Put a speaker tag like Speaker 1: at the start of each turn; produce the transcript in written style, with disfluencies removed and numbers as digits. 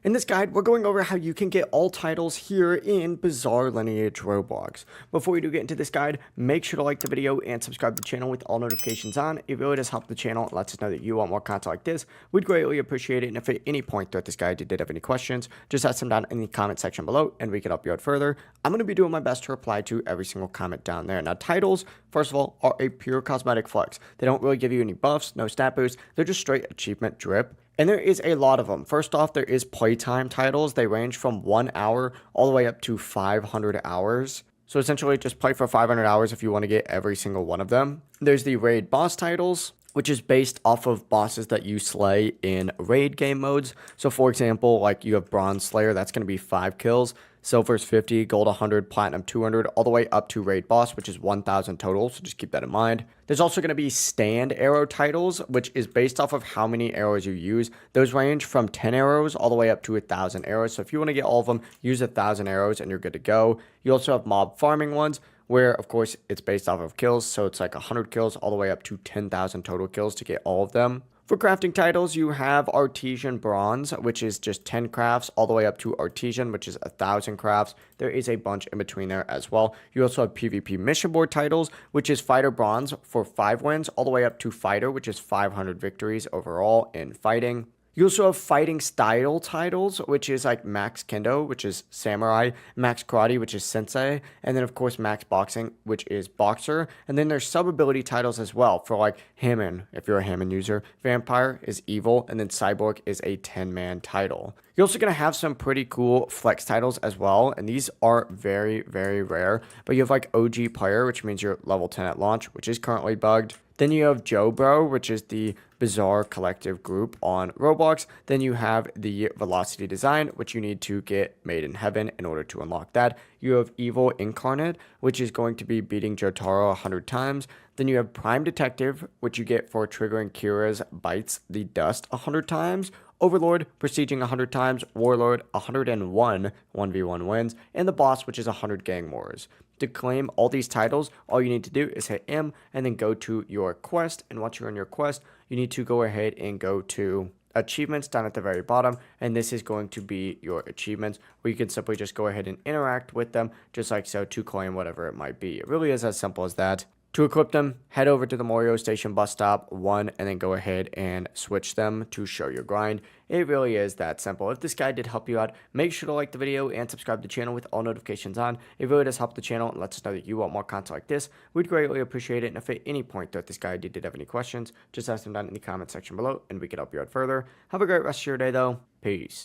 Speaker 1: In this guide, we're going over how you can get all titles here in Bizarre Lineage Roblox. Before we do get into this guide, make sure to like the video and subscribe to the channel with all notifications on. It really does help the channel and lets us know that you want more content like this. We'd greatly appreciate it, and if at any point throughout this guide you did have any questions, just ask them down in the comment section below and we can help you out further. I'm going to be doing my best to reply to every single comment down there. Now, titles, first of all, are a pure cosmetic flex. They don't really give you any buffs, no stat boosts. They're just straight achievement drip. And there is a lot of them. First off, there is playtime titles. They range from 1 hour all the way up to 500 hours. So essentially, just play for 500 hours if you want to get every single one of them. There's the raid boss titles, which is based off of bosses that you slay in raid game modes. So for example, like you have Bronze Slayer, that's going to be 5 kills. Silver's 50, Gold 100, Platinum 200, all the way up to Raid Boss, which is 1,000 total, so just keep that in mind. There's also going to be stand arrow titles, which is based off of how many arrows you use. Those range from 10 arrows all the way up to 1,000 arrows, so if you want to get all of them, use 1,000 arrows and you're good to go. You also have mob farming ones, where, of course, it's based off of kills, so it's like 100 kills all the way up to 10,000 total kills to get all of them. For crafting titles, you have Artesian Bronze, which is just 10 crafts, all the way up to Artesian, which is 1,000 crafts. There is a bunch in between there as well. You also have PvP Mission Board titles, which is Fighter Bronze for 5 wins, all the way up to Fighter, which is 500 victories overall in fighting. You also have fighting style titles, which is like Max Kendo, which is Samurai, Max Karate, which is Sensei, and then of course Max Boxing, which is Boxer. And then there's sub-ability titles as well for like Hammond, if you're a Hammond user. Vampire is Evil, and then Cyborg is a 10-man title. You're also going to have some pretty cool flex titles as well, and these are very, very rare. But you have like OG Player, which means you're level 10 at launch, which is currently bugged. Then you have Joe Bro, which is the Bizarre collective group on Roblox. Then you have the Velocity Design, which you need to get made in heaven in order to unlock that. You have Evil Incarnate, which is going to be beating Jotaro 100 times. Then you have Prime Detective, which you get for triggering Kira's Bites the Dust 100 times. Overlord, Besieging 100 times. Warlord, 101 1v1 wins. And the Boss, which is 100 Gang Wars. To claim all these titles, all you need to do is hit M and then go to your quest. And once you're in your quest, you need to go ahead and go to achievements down at the very bottom. And this is going to be your achievements where you can simply just go ahead and interact with them just like so to claim whatever it might be. It really is as simple as that. To equip them, head over to the Morio Station bus stop 1 and then go ahead and switch them to show your grind. It really is that simple. If this guide did help you out, make sure to like the video and subscribe to the channel with all notifications on. It really does help the channel and lets us know that you want more content like this. We'd greatly appreciate it, and if at any point throughout this guide you did have any questions, just ask them down in the comment section below and we can help you out further. Have a great rest of your day though. Peace.